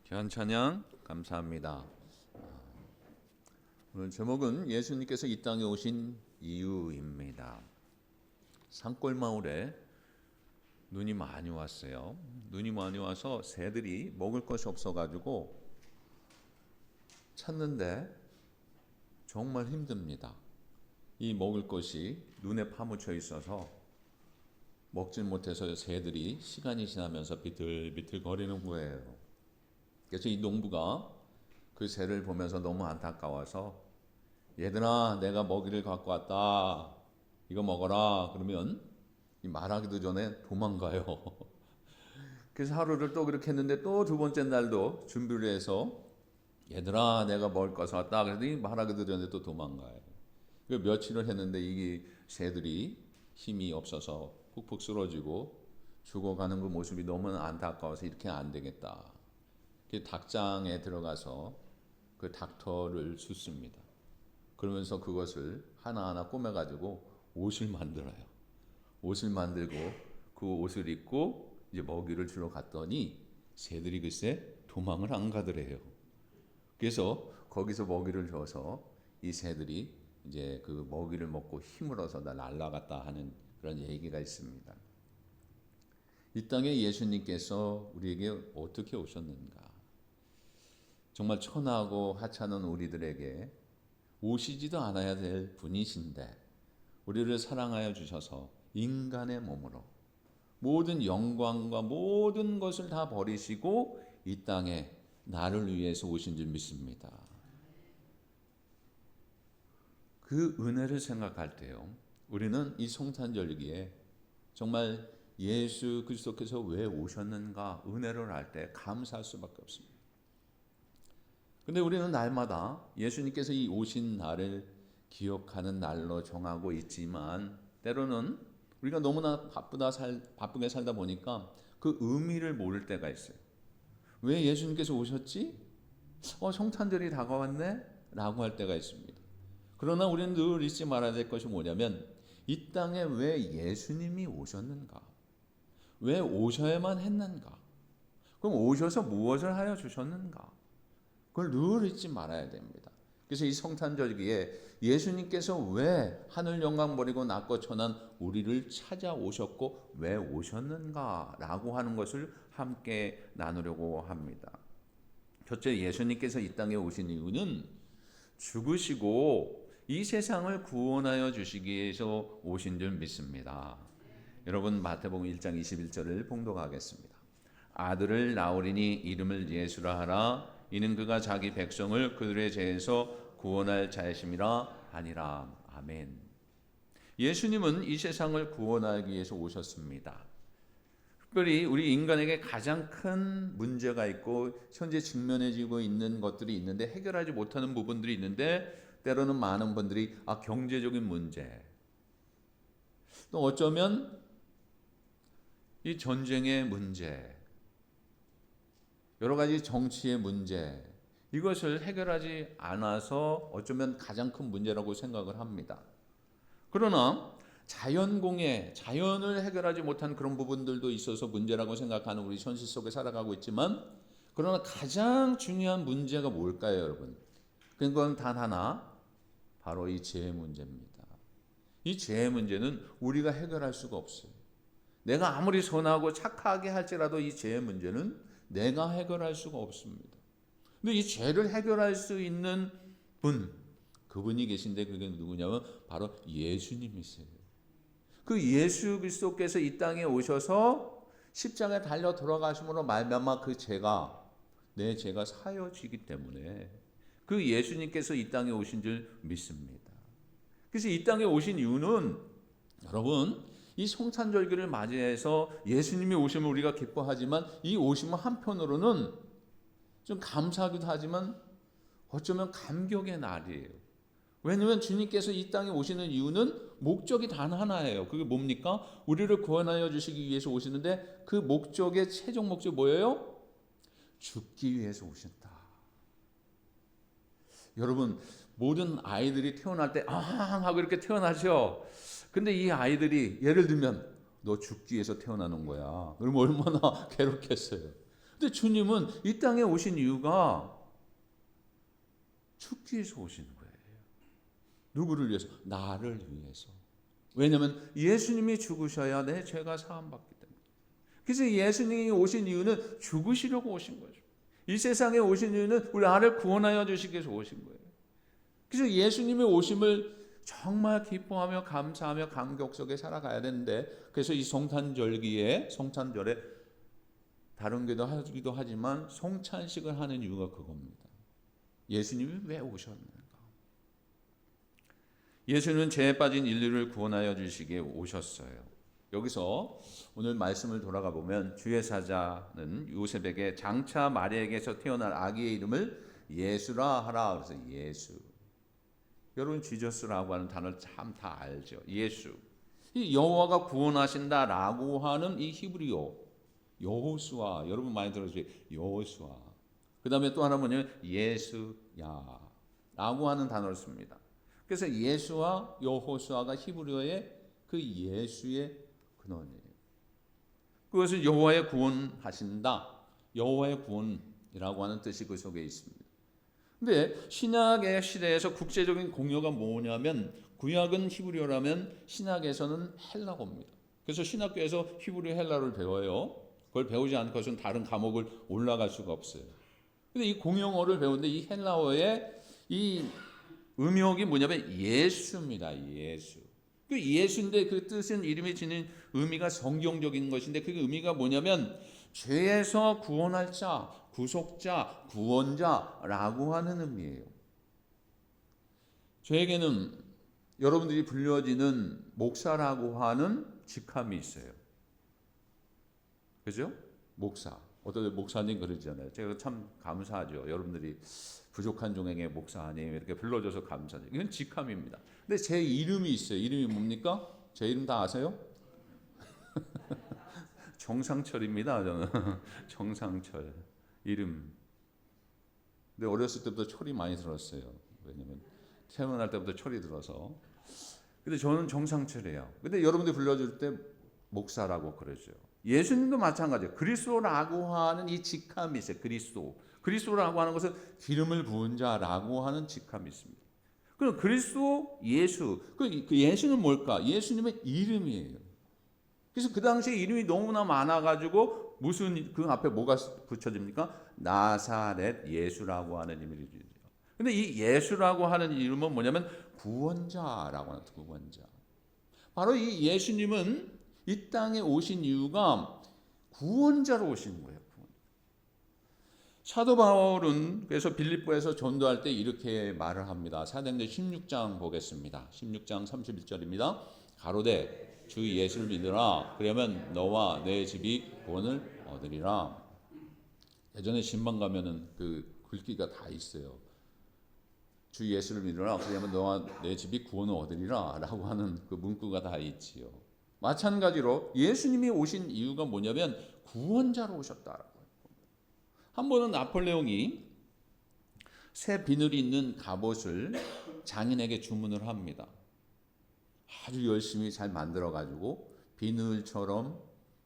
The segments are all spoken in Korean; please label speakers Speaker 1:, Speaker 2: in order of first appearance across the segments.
Speaker 1: 귀한 찬양 감사합니다. 오늘 제목은 예수님께서 이 땅에 오신 이유입니다. 산골마을에 눈이 많이 왔어요. 눈이 많이 와서 새들이 먹을 것이 없어가지고 찾는데 정말 힘듭니다. 이 먹을 것이 눈에 파묻혀 있어서 먹질 못해서 새들이 시간이 지나면서 비틀비틀 거리는 거예요. 그래서 이 농부가 그 새를 보면서 너무 안타까워서 얘들아 내가 먹이를 갖고 왔다 이거 먹어라 그러면 말하기도 전에 도망가요. 그래서 하루를 또 그렇게 했는데 또 두 번째 날도 준비를 해서 얘들아 내가 먹을 것을 왔다 그랬더니 말하기도 전에 또 도망가요. 며칠을 했는데 이 새들이 힘이 없어서 푹푹 쓰러지고 죽어가는 그 모습이 너무 안타까워서 이렇게 안 되겠다. 그 닭장에 들어가서 그 닭털을 줍습니다. 그러면서 그것을 하나하나 꼬매가지고 옷을 만들어요. 옷을 만들고 그 옷을 입고 이제 먹이를 주러 갔더니 새들이 글쎄 도망을 안 가더래요. 그래서 거기서 먹이를 줘서 이 새들이 이제 그 먹이를 먹고 힘을 얻어서 날아갔다 하는 그런 얘기가 있습니다. 이 땅에 예수님께서 우리에게 어떻게 오셨는가? 정말 천하고 하찮은 우리들에게 오시지도 않아야 될 분이신데 우리를 사랑하여 주셔서 인간의 몸으로 모든 영광과 모든 것을 다 버리시고 이 땅에 나를 위해서 오신 줄 믿습니다. 그 은혜를 생각할 때요, 우리는 이 성탄절기에 정말 예수 그리스도께서 왜 오셨는가 은혜를 알 때 감사할 수밖에 없습니다. 근데 우리는 날마다 예수님께서 이 오신 날을 기억하는 날로 정하고 있지만 때로는 우리가 너무나 바쁘게 살다 보니까 그 의미를 모를 때가 있어요. 왜 예수님께서 오셨지? 성탄절이 다가왔네? 라고 할 때가 있습니다. 그러나 우리는 늘 잊지 말아야 될 것이 뭐냐면 이 땅에 왜 예수님이 오셨는가? 왜 오셔야만 했는가? 그럼 오셔서 무엇을 하여 주셨는가? 그걸 늘 잊지 말아야 됩니다. 그래서 이 성탄절기에 예수님께서 왜 하늘 영광 버리고 낮고 천한 우리를 찾아오셨고 왜 오셨는가라고 하는 것을 함께 나누려고 합니다. 첫째, 예수님께서 이 땅에 오신 이유는 죽으시고 이 세상을 구원하여 주시기 위해서 오신 줄 믿습니다. 여러분 마태복음 1장 21절을 봉독하겠습니다. 아들을 낳으리니 이름을 예수라 하라. 이는 그가 자기 백성을 그들의 죄에서 구원할 자이심이라 하니라. 아멘. 예수님은 이 세상을 구원하기 위해서 오셨습니다. 특별히 우리 인간에게 가장 큰 문제가 있고 현재 직면해지고 있는 것들이 있는데 해결하지 못하는 부분들이 있는데 때로는 많은 분들이 경제적인 문제, 또 어쩌면 이 전쟁의 문제, 여러 가지 정치의 문제, 이것을 해결하지 않아서 어쩌면 가장 큰 문제라고 생각을 합니다. 그러나 자연공해, 자연을 해결하지 못한 그런 부분들도 있어서 문제라고 생각하는 우리 현실 속에 살아가고 있지만 그러나 가장 중요한 문제가 뭘까요, 여러분? 그건 단 하나, 바로 이 죄의 문제입니다. 이 죄의 문제는 우리가 해결할 수가 없어요. 내가 아무리 선하고 착하게 할지라도 이 죄의 문제는 내가 해결할 수가 없습니다. 근데 이 죄를 해결할 수 있는 분, 그분이 계신데 그게 누구냐면 바로 예수님이세요. 그 예수 그리스도께서 이 땅에 오셔서 십자가에 달려 돌아가심으로 말미암아 그 죄가, 내 죄가 사여지기 때문에 그 예수님께서 이 땅에 오신 줄 믿습니다. 그래서 이 땅에 오신 이유는 여러분 이 성탄절기를 맞이해서 예수님이 오심을 우리가 기뻐하지만 이 오심은 한편으로는 좀 감사하기도 하지만 어쩌면 감격의 날이에요. 왜냐하면 주님께서 이 땅에 오시는 이유는 목적이 단 하나예요. 그게 뭡니까? 우리를 구원하여 주시기 위해서 오시는데 그 목적의 최종 목적이 뭐예요? 죽기 위해서 오셨다. 여러분 모든 아이들이 태어날 때 하고 이렇게 태어나죠. 근데 이 아이들이 예를 들면 너 죽기 위해서 태어나는 거야. 그럼 얼마나 괴롭겠어요. 근데 주님은 이 땅에 오신 이유가 죽기 위해서 오신 거예요. 누구를 위해서? 나를 위해서. 왜냐하면 예수님이 죽으셔야 내 죄가 사함받기 때문에. 그래서 예수님이 오신 이유는 죽으시려고 오신 거죠. 이 세상에 오신 이유는 우리 나를 구원하여 주시기 위해서 오신 거예요. 그래서 예수님의 오심을 정말 기뻐하며 감사하며 감격 속에 살아가야 되는데, 그래서 이 성탄절에 다른 게도 하기도 하지만 성찬식을 하는 이유가 그겁니다. 예수님이 왜 오셨는가? 예수님은 죄에 빠진 인류를 구원하여 주시기에 오셨어요. 여기서 오늘 말씀을 돌아가 보면 주의 사자는 요셉에게 장차 마리아에게서 태어날 아기의 이름을 예수라 하라. 그래서 예수. 여러분 지저스라고 하는 단어를 참 다 알죠. 예수. 이 여호와가 구원하신다라고 하는 이 히브리어 여호수아, 여러분 많이 들어주세요. 여호수아. 그 다음에 또 하나 뭐냐면 예수야 라고 하는 단어를 씁니다. 그래서 예수와 여호수아가 히브리어의 그 예수의 근원이에요. 그것은 여호와의 구원하신다, 여호와의 구원이라고 하는 뜻이 그 속에 있습니다. 근데 신약의 시대에서 국제적인 공여가 뭐냐면, 구약은 히브리어라면 신약에서는 헬라어입니다. 그래서 신학교에서 히브리어 헬라를 배워요. 그걸 배우지 않고서는 다른 과목을 올라갈 수가 없어요. 근데 이 공용어를 배우는데 이 헬라어의 이 음역이 뭐냐면 예수입니다. 예수. 그 예수인데 그 뜻은 이름이 지닌 의미가 성경적인 것인데 그 의미가 뭐냐면 죄에서 구원할 자, 구속자, 구원자라고 하는 의미예요. 저에게는 여러분들이 불려지는 목사라고 하는 직함이 있어요. 그죠? 목사. 어떤 목사님 그러잖아요. 제가 참 감사하죠. 여러분들이 부족한 종에게 목사님 이렇게 불러줘서 감사하죠. 이건 직함입니다. 근데 제 이름이 있어요. 이름이 뭡니까? 제 이름 다 아세요? 정상철입니다. 저는 정상철 이름. 근데 어렸을 때부터 철이 많이 들었어요. 왜냐면 태어날 때부터 철이 들어서. 근데 저는 정상철이에요. 근데 여러분들 불러줄 때 목사라고 그러죠. 예수님도 마찬가지예요. 그리스도라고 하는 이 직함이 있어요. 그리스도라고 하는 것은 기름을 부은 자라고 하는 직함이 있습니다. 그럼 그리스도, 예수. 그 예수는 뭘까? 예수님의 이름이에요. 그래서 그 당시에 이름이 너무나 많아가지고 무슨 그 앞에 뭐가 붙여집니까? 나사렛 예수라고 하는 이름이 주죠. 근데 이 예수라고 하는 이름은 뭐냐면 구원자라고 하는 구원자. 바로 이 예수님은 이 땅에 오신 이유가 구원자로 오신 거예요. 사도 바울은 그래서 빌립보에서 전도할 때 이렇게 말을 합니다. 사도행전 16장 보겠습니다. 16장 31절입니다. 가로되 주 예수를 믿으라. 그러면 너와 내 집이 구원을 얻으리라. 예전에 신방 가면은 그 글귀가 다 있어요. 주 예수를 믿으라. 그러면 너와 내 집이 구원을 얻으리라 라고 하는 그 문구가 다 있지요. 마찬가지로 예수님이 오신 이유가 뭐냐면 구원자로 오셨다라고. 한 번은 나폴레옹이 새 비늘이 있는 갑옷을 장인에게 주문을 합니다. 아주 열심히 잘 만들어 가지고 비늘처럼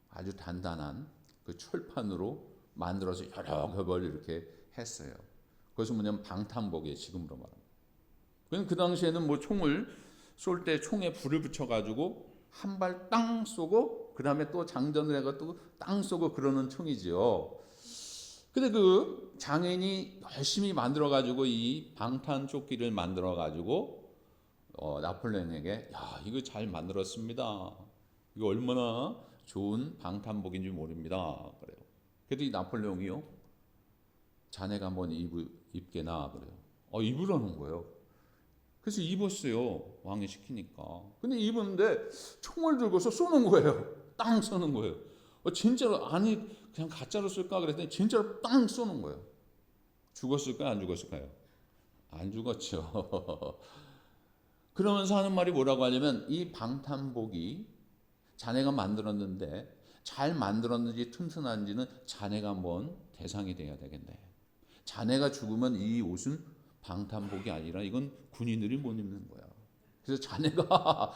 Speaker 1: 아주 단단한 그 철판으로 만들어서 여러 겹을 이렇게 했어요. 그것은 뭐냐면 방탄복이에요. 지금으로 말하면. 그 당시에는 뭐 총을 쏠 때 총에 불을 붙여 가지고 한 발 땅 쏘고 그 다음에 또 장전을 해가지고 땅 쏘고 그러는 총이지요. 근데 그 장인이 열심히 만들어가지고 이 방탄 조끼를 만들어가지고 나폴레옹에게 야 이거 잘 만들었습니다. 이거 얼마나 좋은 방탄복인지 모릅니다. 그래요. 그래도 이 나폴레옹이요. 자네가 한번 입게나 그래요. 입으라는 거예요. 그래서 입었어요. 왕이 시키니까. 근데 입었는데 총을 들고서 쏘는 거예요. 땅 쏘는 거예요. 진짜로 아니 그냥 가짜로 쏠까 그랬더니 진짜로 땅 쏘는 거예요. 죽었을까요? 안 죽었을까요? 안 죽었죠. 그러면서 하는 말이 뭐라고 하냐면 이 방탄복이 자네가 만들었는데 잘 만들었는지 튼튼한지는 자네가 한번 대상이 돼야 되겠네. 자네가 죽으면 이 옷은 방탄복이 아니라 이건 군인들이 못 입는 거야. 그래서 자네가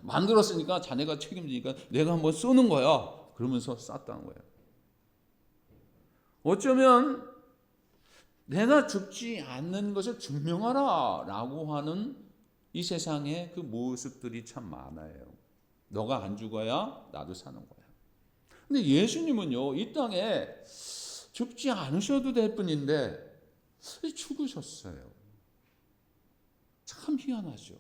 Speaker 1: 만들었으니까 자네가 책임지니까 내가 한번 쏘는 거야. 그러면서 쐈다는 거예요. 어쩌면 내가 죽지 않는 것을 증명하라 라고 하는 이 세상의 그 모습들이 참 많아요. 너가 안 죽어야 나도 사는 거야. 근데 예수님은요, 이 땅에 죽지 않으셔도 될 뿐인데 죽으셨어요. 참 희한하죠.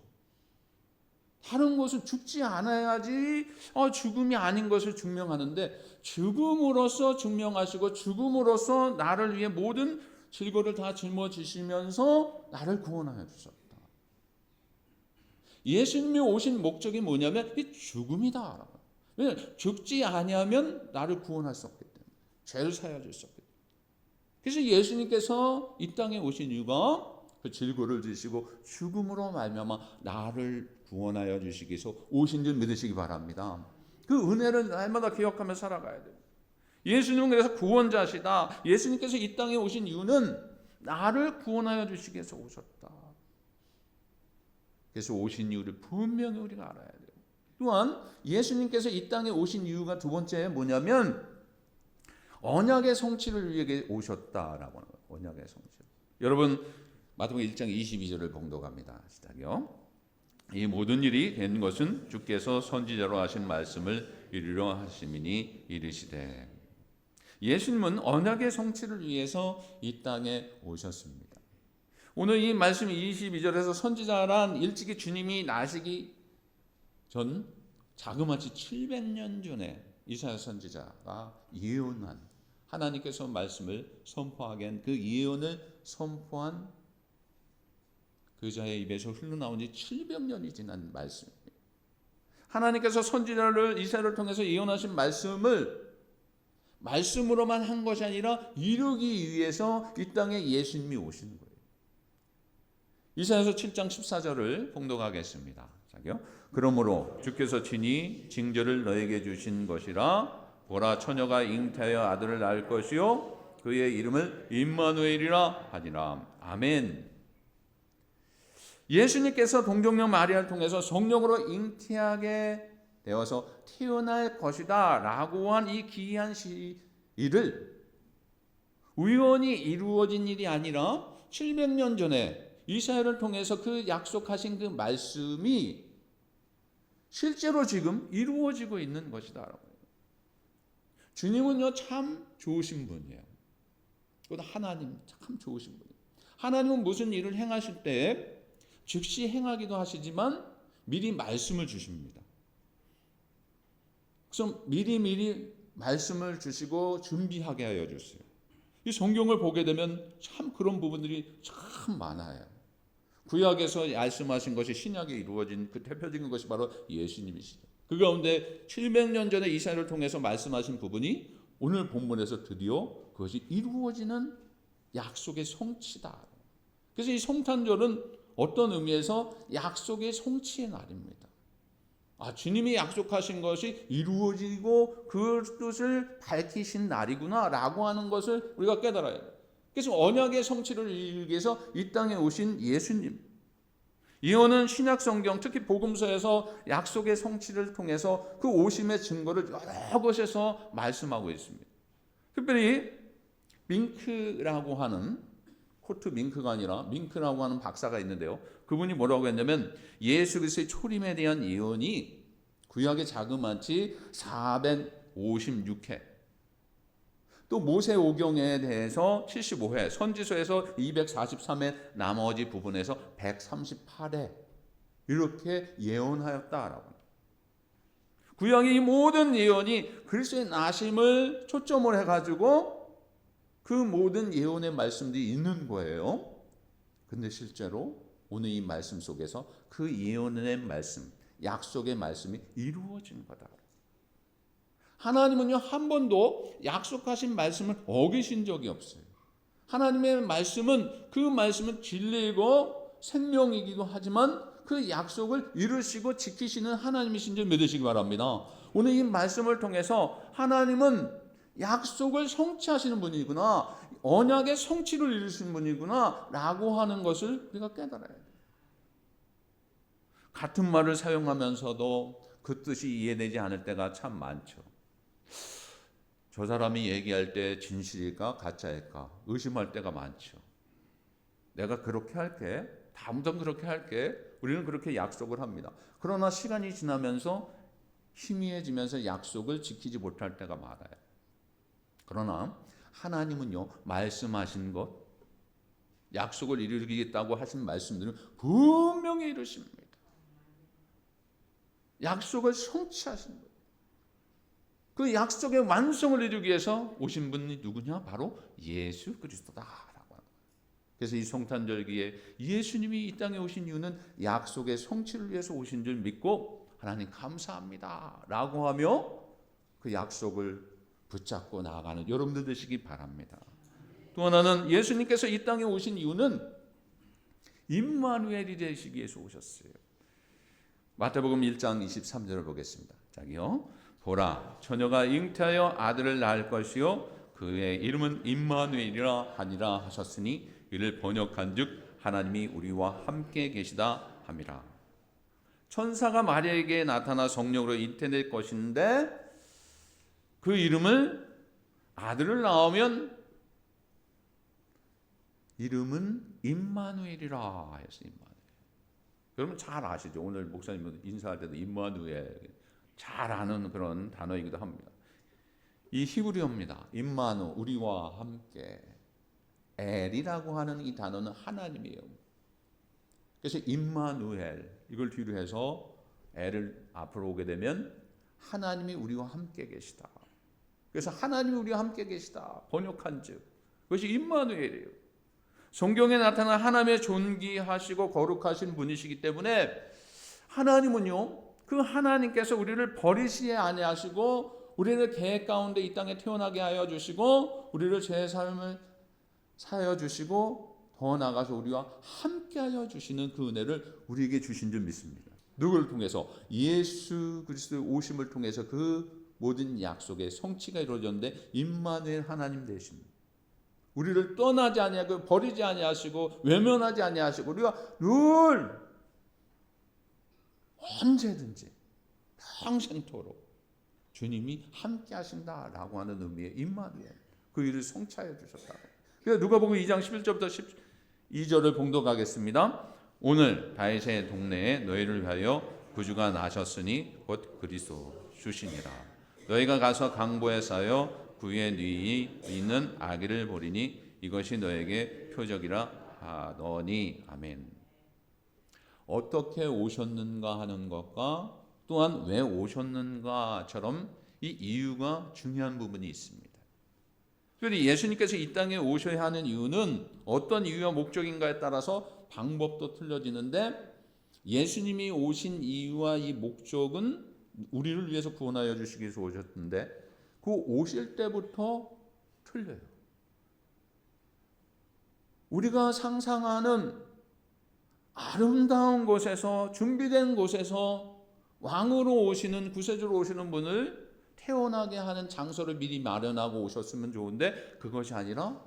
Speaker 1: 다른 것은 죽지 않아야지 죽음이 아닌 것을 증명하는데, 죽음으로써 증명하시고 죽음으로써 나를 위해 모든 질고를 다 짊어지시면서 나를 구원하여 주셨다. 예수님이 오신 목적이 뭐냐면 이 죽음이다. 왜냐하면 죽지 아니하면 나를 구원할 수 없기 때문에, 죄를 사하여 줄 수 없기 때문에. 그래서 예수님께서 이 땅에 오신 이유가 그 질고를 지시고 죽음으로 말미암아 나를 구원하여 주시기 위해서 오신 줄 믿으시기 바랍니다. 그 은혜를 날마다 기억하며 살아가야 돼요. 예수님은 그래서 구원자시다. 예수님께서 이 땅에 오신 이유는 나를 구원하여 주시기 위해서 오셨다. 그래서 오신 이유를 분명히 우리가 알아야 돼요. 또한 예수님께서 이 땅에 오신 이유가 두 번째 뭐냐면 언약의 성취를 위해 오셨다라고 하는 거예요. 언약의 성취. 여러분 마태복음 1장 22절을 봉독합니다. 시작이요. 이 모든 일이 된 것은 주께서 선지자로 하신 말씀을 이루려 하심이니 이르시되. 예수님은 언약의 성취를 위해서 이 땅에 오셨습니다. 오늘 이 말씀 22절에서 선지자란 일찍이 주님이 나시기 전 자그마치 700년 전에 이사야 선지자가 예언한, 하나님께서 말씀을 선포하게 한 그 예언을 선포한 그자의 입에서 흘러나온 지 700년이 지난 말씀입니다. 하나님께서 선지자를 이사야를 통해서 예언하신 말씀을 말씀으로만 한 것이 아니라 이루기 위해서 이 땅에 예수님이 오신 거예요. 이사야서 7장 14절을 봉독하겠습니다. 자기요. 그러므로 주께서 친히 징조를 너에게 주신 것이라. 보라, 처녀가 잉태하여 아들을 낳을 것이요 그의 이름을 임마누엘이라 하니라. 아멘. 예수님께서 동정녀 마리아를 통해서 성령으로 잉태하게 되어서 태어날 것이다 라고 한 이 기이한 일을 우연히 이루어진 일이 아니라 700년 전에 이사야를 통해서 그 약속하신 그 말씀이 실제로 지금 이루어지고 있는 것이다. 주님은요 참 좋으신 분이에요. 그것도 하나님 참 좋으신 분이에요. 하나님은 무슨 일을 행하실 때 즉시 행하기도 하시지만 미리 말씀을 주십니다. 그래서 미리 말씀을 주시고 준비하게 하여 주세요. 이 성경을 보게 되면 참 그런 부분들이 참 많아요. 구약에서 말씀하신 것이 신약에 이루어진 그 대표적인 것이 바로 예수님이시죠. 그 가운데 700년 전에 이사야를 통해서 말씀하신 부분이 오늘 본문에서 드디어 그것이 이루어지는 약속의 성취다. 그래서 이 성탄절은 어떤 의미에서 약속의 성취의 날입니다. 주님이 약속하신 것이 이루어지고 그 뜻을 밝히신 날이구나 라고 하는 것을 우리가 깨달아야 돼요. 그래서 언약의 성취를 이루기 위해서 이 땅에 오신 예수님. 예언은 신약 성경, 특히 복음서에서 약속의 성취를 통해서 그 오심의 증거를 여러 곳에서 말씀하고 있습니다. 특별히 밍크라고 하는, 코트 밍크가 아니라 밍크라고 하는 박사가 있는데요. 그분이 뭐라고 했냐면 예수 그리스도의 초림에 대한 예언이 구약의 자그마치 456회, 또 모세오경에 대해서 75회, 선지서에서 243회, 나머지 부분에서 138회 이렇게 예언하였다라고. 구약의 이 모든 예언이 그리스도의 나심을 초점을 해가지고 그 모든 예언의 말씀들이 있는 거예요. 근데 실제로 오늘 이 말씀 속에서 그 예언의 말씀, 약속의 말씀이 이루어진 거다. 하나님은요 한 번도 약속하신 말씀을 어기신 적이 없어요. 하나님의 말씀은 그 말씀은 진리이고 생명이기도 하지만 그 약속을 이루시고 지키시는 하나님이신 줄 믿으시기 바랍니다. 오늘 이 말씀을 통해서 하나님은 약속을 성취하시는 분이구나, 언약의 성취를 이루시는 분이구나 라고 하는 것을 우리가 깨달아야 돼요. 같은 말을 사용하면서도 그 뜻이 이해되지 않을 때가 참 많죠. 저 사람이 얘기할 때 진실일까 가짜일까 의심할 때가 많죠. 내가 그렇게 할게, 다음부터 그렇게 할게, 우리는 그렇게 약속을 합니다. 그러나 시간이 지나면서 희미해지면서 약속을 지키지 못할 때가 많아요. 그러나 하나님은요, 말씀하신 것, 약속을 이루겠다고 하신 말씀들은 분명히 이루십니다. 약속을 성취하신 거예요. 그 약속의 완성을 이루기 위해서 오신 분이 누구냐? 바로 예수 그리스도다라고 합니다. 그래서 이 성탄절기에 예수님이 이 땅에 오신 이유는 약속의 성취를 위해서 오신 줄 믿고 하나님 감사합니다 라고 하며 그 약속을 붙잡고 나아가는 여러분들 되시기 바랍니다. 또 하나는 예수님께서 이 땅에 오신 이유는 임마누엘이 되시기 위해서 오셨어요. 마태복음 1장 23절을 보겠습니다. 자기요, 보라, 처녀가 잉태하여 아들을 낳을 것이요 그의 이름은 임마누엘이라 하니라 하셨으니 이를 번역한즉 하나님이 우리와 함께 계시다 함이라. 천사가 마리아에게 나타나 성령으로 잉태될 것인데 그 이름을 아들을 낳으면 이름은 임마누엘이라 하였어요. 임마누엘. 여러분 잘 아시죠? 오늘 목사님 인사할 때도 임마누엘 잘 아는 그런 단어이기도 합니다. 이 히브리어입니다. 임마누, 우리와 함께. 엘이라고 하는 이 단어는 하나님이에요. 그래서 임마누엘 이걸 뒤로 해서 엘을 앞으로 오게 되면 하나님이 우리와 함께 계시다. 그래서 하나님이 우리와 함께 계시다. 번역한즉 그것이 임마누엘이에요. 성경에 나타난 하나님의 존귀하시고 거룩하신 분이시기 때문에 하나님은요, 그 하나님께서 우리를 버리시지 아니하시고 우리를 계획 가운데 이 땅에 태어나게 하여 주시고 우리를 죄의 삶을 사하여 주시고 더 나아가서 우리와 함께 하여 주시는 그 은혜를 우리에게 주신 줄 믿습니다. 누구를 통해서? 예수 그리스도의 오심을 통해서 그 모든 약속의 성취가 이루어졌는데 임마누엘 하나님 되십니다. 우리를 떠나지 아니하고 버리지 아니하시고 외면하지 아니하시고 우리가 늘 언제든지 평생토록 주님이 함께 하신다라고 하는 의미의 임마누엘, 그 일을 성취하여 주셨다. 그래서 누가복음 2장 11절부터 12절을 봉독하겠습니다. 오늘 다윗의 동네에 너희를 위하여 구주가 나셨으니 곧 그리스도 주시니라. 너희가 가서 강보에 쌓여 구유에 뉘이 있는 아기를 보리니 이것이 너에게 표적이라 하더니 아멘. 어떻게 오셨는가 하는 것과 또한 왜 오셨는가처럼 이 이유가 중요한 부분이 있습니다. 그런데 예수님께서 이 땅에 오셔야 하는 이유는 어떤 이유와 목적인가에 따라서 방법도 틀려지는데 예수님이 오신 이유와 이 목적은 우리를 위해서 구원하여 주시기 위해서 오셨는데 그 오실 때부터 틀려요. 우리가 상상하는 아름다운 곳에서 준비된 곳에서 왕으로 오시는 구세주로 오시는 분을 태어나게 하는 장소를 미리 마련하고 오셨으면 좋은데 그것이 아니라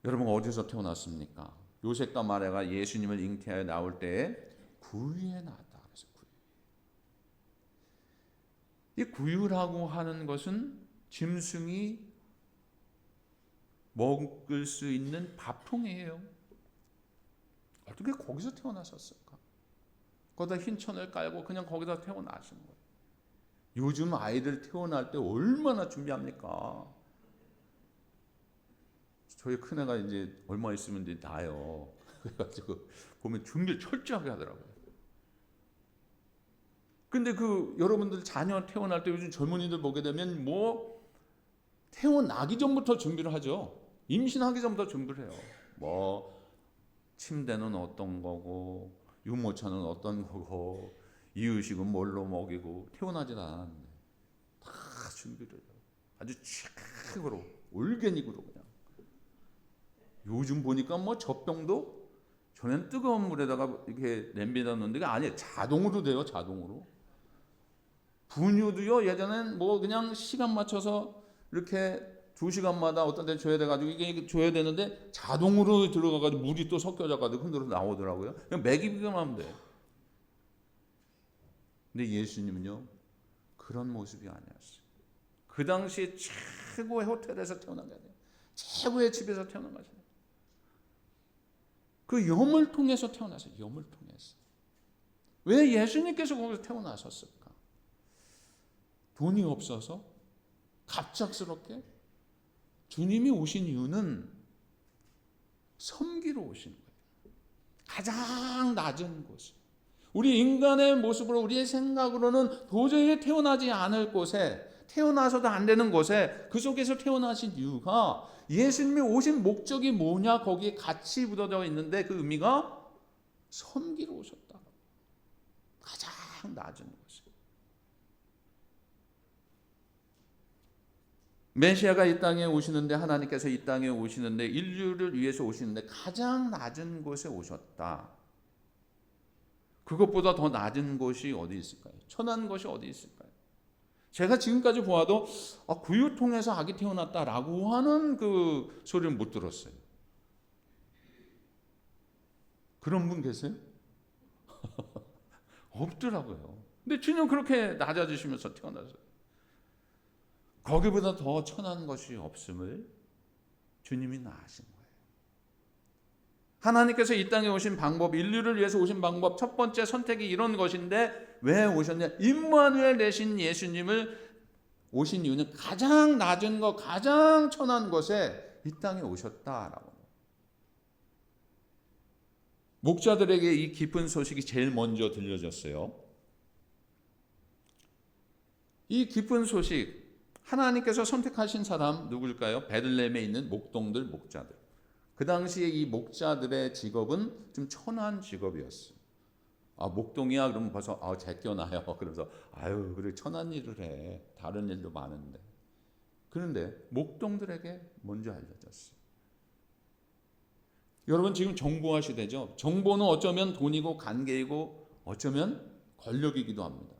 Speaker 1: 여러분 어디서 태어났습니까? 요셉과 마리아가 예수님을 잉태하여 나올 때에 구유에 나왔다. 그래서 이 구유라고 하는 것은 짐승이 먹을 수 있는 밥통이에요. 어떻게 거기서 태어나셨을까? 거기다 흰천을 깔고 그냥 거기다 태어나신 거예요. 요즘 아이들 태어날 때 얼마나 준비합니까? 저희 큰애가 이제 얼마 있으면 이제 나요. 그래가지고 보면 준비를 철저하게 하더라고요. 근데 그 여러분들 자녀 태어날 때 요즘 젊은이들 보게 되면 뭐 태어나기 전부터 준비를 하죠. 임신하기 전부터 준비를 해요. 뭐 침대는 어떤 거고 유모차는 어떤 거고 이유식은 뭘로 먹이고 태어나진 않았는데 다 준비를 해요. 아주 칙으로 올게닉으로 그냥. 요즘 보니까 뭐 젖병도 전엔 뜨거운 물에다가 이렇게 냄비에다 넣는데 게 아니에요. 자동으로 돼요. 자동으로. 분유도요. 예전엔 뭐 그냥 시간 맞춰서 이렇게 2시간마다 어떤 데 줘야 돼가지고 이게 줘야 되는데 자동으로 들어가가지고 물이 또 섞여져가지고 흔들어 나오더라고요. 그냥 먹이기만 하면 돼. 근데 예수님은요, 그런 모습이 아니었어요. 그 당시 최고의 호텔에서 태어난 게 아니에요. 최고의 집에서 태어난 거죠. 그 염을 통해서 태어났어요. 염을 통해서. 왜 예수님께서 거기서 태어나셨을까? 돈이 없어서 갑작스럽게 주님이 오신 이유는 섬기러 오신 거예요. 가장 낮은 곳. 우리 인간의 모습으로 우리의 생각으로는 도저히 태어나지 않을 곳에, 태어나서도 안 되는 곳에 그 속에서 태어나신 이유가 예수님이 오신 목적이 뭐냐 거기에 같이 묻어져 있는데 그 의미가 섬기러 오셨다. 가장 낮은 곳에. 메시아가 이 땅에 오시는데, 하나님께서 이 땅에 오시는데, 인류를 위해서 오시는데 가장 낮은 곳에 오셨다. 그것보다 더 낮은 곳이 어디 있을까요? 천한 곳이 어디 있을까요? 제가 지금까지 보아도 구유통에서 아기 태어났다라고 하는 그 소리를 못 들었어요. 그런 분 계세요? 없더라고요. 근데 주님 그렇게 낮아지시면서 태어나서요. 거기보다 더 천한 것이 없음을 주님이 아신 거예요. 하나님께서 이 땅에 오신 방법, 인류를 위해서 오신 방법, 첫 번째 선택이 이런 것인데 왜 오셨냐? 임마누엘 되신 예수님을 오신 이유는 가장 낮은 것, 가장 천한 곳에 이 땅에 오셨다라고. 목자들에게 이 깊은 소식이 제일 먼저 들려졌어요. 이 깊은 소식, 하나님께서 선택하신 사람 누구일까요? 베들레헴에 있는 목동들, 목자들. 그 당시에 이 목자들의 직업은 좀 천한 직업이었어요. 목동이야? 그러면 벌써 제껴놔요. 그러면서 그래 천한 일을 해. 다른 일도 많은데. 그런데 목동들에게 먼저 알려졌어요. 여러분 지금 정보화 시대죠. 정보는 어쩌면 돈이고 관계이고 어쩌면 권력이기도 합니다.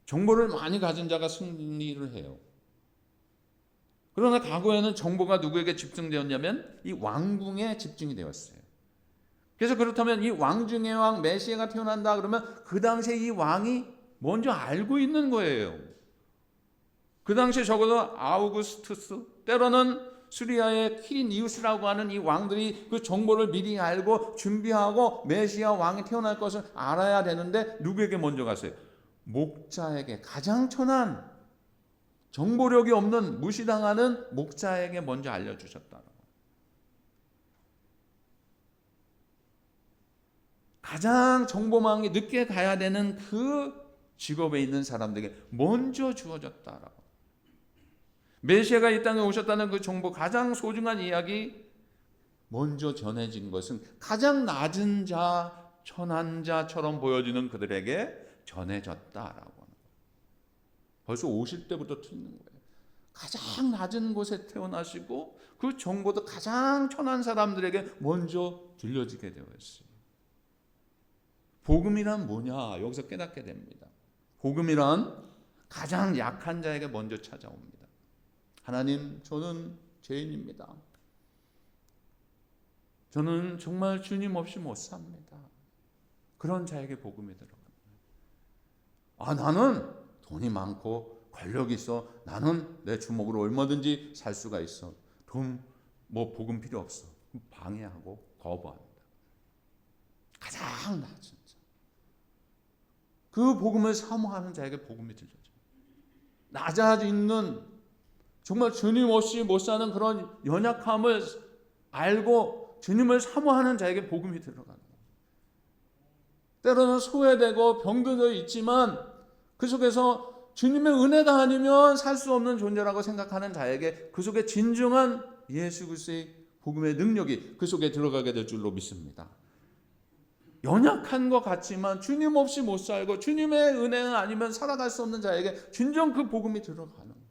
Speaker 1: 정보를 많이 가진 자가 승리를 해요. 그러나 과거에는 정보가 누구에게 집중되었냐면 이 왕궁에 집중이 되었어요. 그래서 그렇다면 이 왕 중의 왕 메시아가 태어난다 그러면 그 당시에 이 왕이 먼저 알고 있는 거예요. 그 당시에 적어도 아우구스투스, 때로는 수리아의 키리니우스라고 하는 이 왕들이 그 정보를 미리 알고 준비하고 메시아 왕이 태어날 것을 알아야 되는데 누구에게 먼저 갔어요? 목자에게, 가장 천한 정보력이 없는 무시당하는 목자에게 먼저 알려주셨다. 가장 정보망이 늦게 가야 되는 그 직업에 있는 사람들에게 먼저 주어졌다라고. 메시아가 이 땅에 오셨다는 그 정보, 가장 소중한 이야기 먼저 전해진 것은 가장 낮은 자, 천한 자처럼 보여지는 그들에게 전해졌다라고 하는 거예요. 벌써 오실 때부터 틀린 거예요. 가장 낮은 곳에 태어나시고 그 정보도 가장 천한 사람들에게 먼저 들려지게 되어 있어요. 복음이란 뭐냐? 여기서 깨닫게 됩니다. 복음이란 가장 약한 자에게 먼저 찾아옵니다. 하나님, 저는 죄인입니다. 저는 정말 주님 없이 못 삽니다. 그런 자에게 복음이 들어갑니다. 나는 돈이 많고 권력이 있어. 나는 내 주먹으로 얼마든지 살 수가 있어. 복음 필요 없어. 방해하고 거부합니다. 가장 낮은 자. 그 복음을 사모하는 자에게 복음이 들려져요. 낮아지는 정말 주님 없이 못 사는 그런 연약함을 알고 주님을 사모하는 자에게 복음이 들어가는 거예요. 때로는 소외되고 병들어 있지만 그 속에서 주님의 은혜가 아니면 살 수 없는 존재라고 생각하는 자에게 그 속에 진정한 예수 그리스도의 복음의 능력이 그 속에 들어가게 될 줄로 믿습니다. 연약한 것 같지만 주님 없이 못 살고 주님의 은혜가 아니면 살아갈 수 없는 자에게 진정 그 복음이 들어가는 거예요.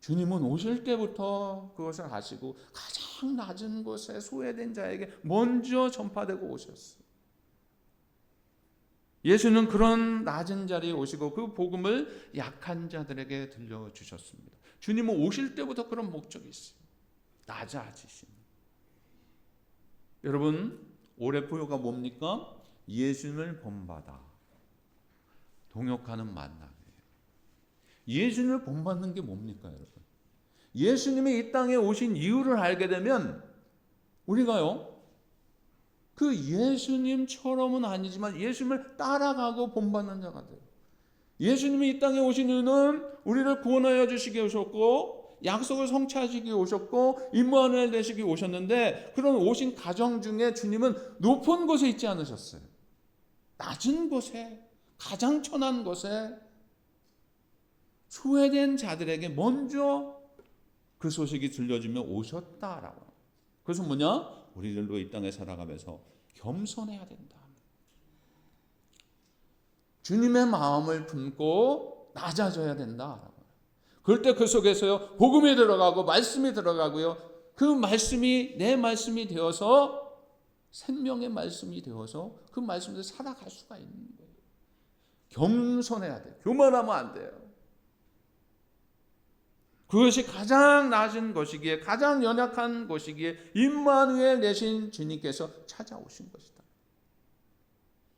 Speaker 1: 주님은 오실 때부터 그것을 아시고 가장 낮은 곳에 소외된 자에게 먼저 전파되고 오셨어요. 예수는 그런 낮은 자리에 오시고 그 복음을 약한 자들에게 들려주셨습니다. 주님은 오실 때부터 그런 목적이 있어요. 낮아지심. 여러분, 올해 포효가 뭡니까? 예수님을 본받아. 동역하는 만남이에요. 예수님을 본받는 게 뭡니까, 여러분? 예수님이 이 땅에 오신 이유를 알게 되면 우리가요, 그 예수님처럼은 아니지만 예수님을 따라가고 본받는 자가 돼요. 예수님이 이 땅에 오신 이유는 우리를 구원하여 주시기 오셨고, 약속을 성취하시기 오셨고, 임무하는 되시기 오셨는데, 그런 오신 가정 중에 주님은 높은 곳에 있지 않으셨어요. 낮은 곳에, 가장 천한 곳에 소외된 자들에게 먼저 그 소식이 들려주며 오셨다라고. 그래서 뭐냐? 우리들도 이 땅에 살아가면서 겸손해야 된다. 주님의 마음을 품고 낮아져야 된다. 그럴 때 그 속에서요, 복음이 들어가고 말씀이 들어가고요, 그 말씀이 내 말씀이 되어서 생명의 말씀이 되어서 그 말씀대로 살아갈 수가 있는 거예요. 겸손해야 돼요. 교만하면 안 돼요. 그것이 가장 낮은 것이기에, 가장 연약한 것이기에 임마누엘 되신 주님께서 찾아오신 것이다.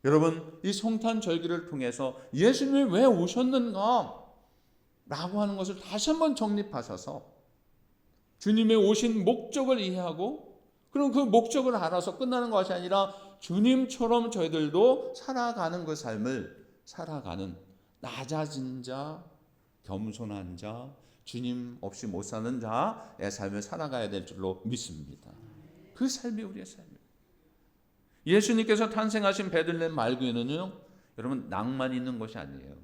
Speaker 1: 여러분, 이 성탄절기를 통해서 예수님이 왜 오셨는가 라고 하는 것을 다시 한번 정립하셔서 주님의 오신 목적을 이해하고, 그럼 그 목적을 알아서 끝나는 것이 아니라 주님처럼 저희들도 살아가는 그 삶을 살아가는 낮아진 자, 겸손한 자, 주님 없이 못 사는 자의 삶을 살아가야 될 줄로 믿습니다. 그 삶이 우리의 삶이에요. 예수님께서 탄생하신 베들레헴 말교회는요, 여러분 낭만 있는 것이 아니에요.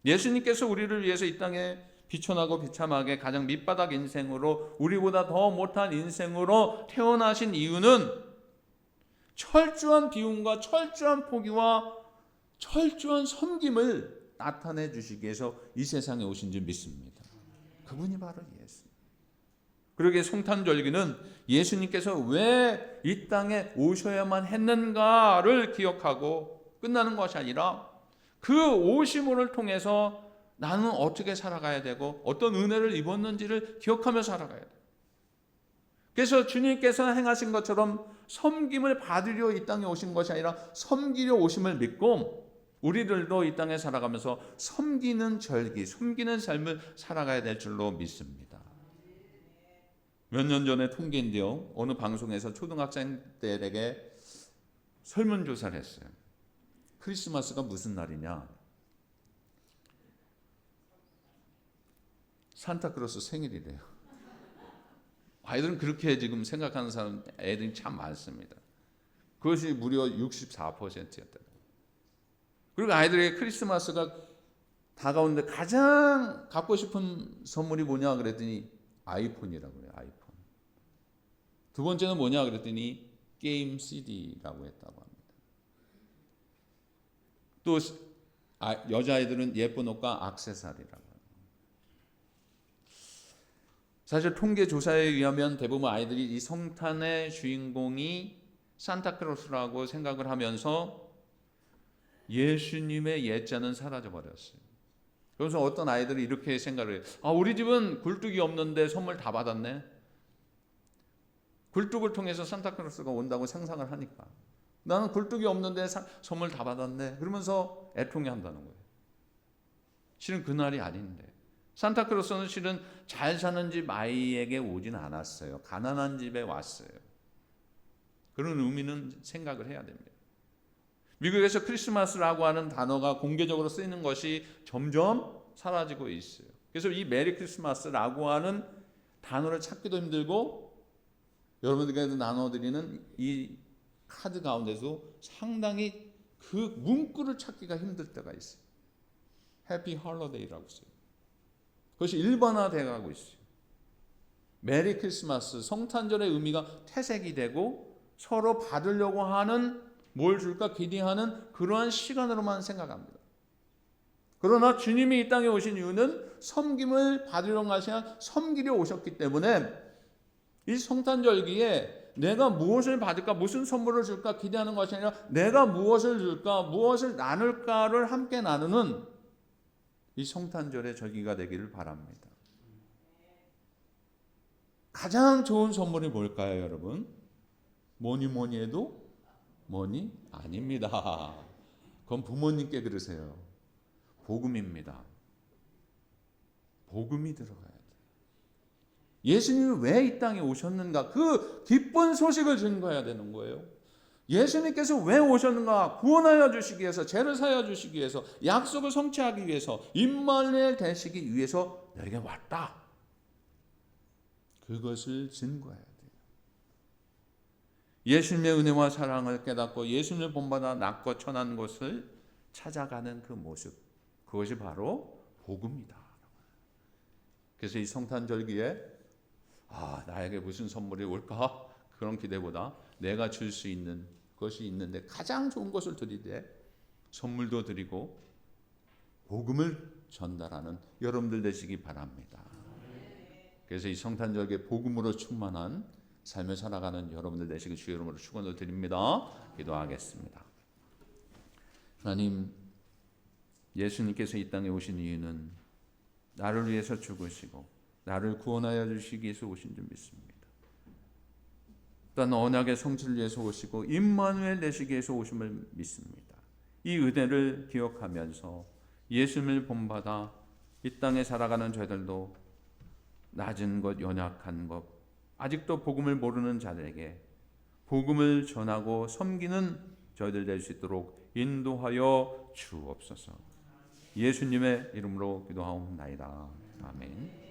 Speaker 1: 예수님께서 우리를 위해서 이 땅에 비천하고 비참하게 가장 밑바닥 인생으로, 우리보다 더 못한 인생으로 태어나신 이유는 철저한 비움과 철저한 포기와 철저한 섬김을 나타내 주시기 위해서 이 세상에 오신 줄 믿습니다. 그분이 바로 예수. 그러기에 성탄절기는 예수님께서 왜 이 땅에 오셔야만 했는가를 기억하고 끝나는 것이 아니라 그 오심을 통해서 나는 어떻게 살아가야 되고 어떤 은혜를 입었는지를 기억하며 살아가야 돼요. 그래서 주님께서 행하신 것처럼 섬김을 받으려 이 땅에 오신 것이 아니라 섬기려 오심을 믿고, 우리들도 이 땅에 살아가면서 섬기는 절기, 섬기는 삶을 살아가야 될 줄로 믿습니다. 몇 년 전에 통계인데요, 어느 방송에서 초등학생들에게 설문조사를 했어요. 크리스마스가 무슨 날이냐? 산타크로스 생일이래요. 아이들은 그렇게 지금 생각하는 사람, 애들이 참 많습니다. 그것이 무려 64%였다. 그리고 아이들에게 크리스마스가 다가오는데 가장 갖고 싶은 선물이 뭐냐 그랬더니 아이폰이라고 그래요. 아이폰. 두 번째는 뭐냐 그랬더니 게임 CD라고 했다고 합니다. 또 여자아이들은 예쁜 옷과 액세서리라고 합니다. 사실 통계 조사에 의하면 대부분 아이들이 이 성탄의 주인공이 산타크로스라고 생각을 하면서 예수님의 예자는 사라져 버렸어요. 그래서 어떤 아이들이 이렇게 생각을 해요. 우리 집은 굴뚝이 없는데 선물 다 받았네. 굴뚝을 통해서 산타크로스가 온다고 상상을 하니까, 나는 굴뚝이 없는데 선물 다 받았네. 그러면서 애통해한다는 거예요. 실은 그날이 아닌데, 산타크로스는 실은 잘 사는 집 아이에게 오진 않았어요. 가난한 집에 왔어요. 그런 의미는 생각을 해야 됩니다. 미국에서 크리스마스라고 하는 단어가 공개적으로 쓰이는 것이 점점 사라지고 있어요. 그래서 이 메리 크리스마스라고 하는 단어를 찾기도 힘들고, 여러분들에게 나눠드리는 이 카드 가운데서 상당히 그 문구를 찾기가 힘들 때가 있어요. 해피 홀리데이라고 써요. 그것이 일반화되어 가고 있어요. 메리 크리스마스, 성탄절의 의미가 퇴색이 되고 서로 받으려고 하는, 뭘 줄까 기대하는 그러한 시간으로만 생각합니다. 그러나 주님이 이 땅에 오신 이유는 섬김을 받으려고 하시냐, 섬기려 오셨기 때문에 이 성탄절기에 내가 무엇을 받을까, 무슨 선물을 줄까 기대하는 것이 아니라 내가 무엇을 줄까, 무엇을 나눌까를 함께 나누는 이 성탄절의 절기가 되기를 바랍니다. 가장 좋은 선물이 뭘까요, 여러분? 뭐니 해도 뭐니 아닙니다. 그건 부모님께 그러세요. 복음입니다. 복음이 들어가야 돼요. 예수님이 왜 이 땅에 오셨는가? 그 기쁜 소식을 증거해야 되는 거예요. 예수님께서 왜 오셨는가? 구원하여 주시기 위해서, 죄를 사하여 주시기 위해서, 약속을 성취하기 위해서, 임마누엘 되시기 위해서 너에게 왔다. 그것을 증거해야 돼요. 예수님의 은혜와 사랑을 깨닫고 예수님을 본받아 낫고 천한 것을 찾아가는 그 모습, 그것이 바로 복음이다. 그래서 이 성탄절기에 나에게 무슨 선물이 올까? 그런 기대보다 내가 줄 수 있는 것이 있는데 가장 좋은 것을 드리되 선물도 드리고 복음을 전달하는 여러분들 되시기 바랍니다. 그래서 이 성탄절기에 복음으로 충만한 삶을 살아가는 여러분들 되시기 주의 이름으로 축원을 드립니다. 기도하겠습니다. 하나님, 예수님께서 이 땅에 오신 이유는 나를 위해서 죽으시고 나를 구원하여 주시기 위해서 오신 줄 믿습니다. 또한 언약의 성취를 위해서 오시고 임마누엘 되시기 위해서 오심을 믿습니다. 이 은혜를 기억하면서 예수님을 본받아 이 땅에 살아가는 저희들도 낮은 것, 연약한 것, 아직도 복음을 모르는 자들에게 복음을 전하고 섬기는 저희들 될 수 있도록 인도하여 주옵소서. 예수님의 이름으로 기도하옵나이다. 아멘.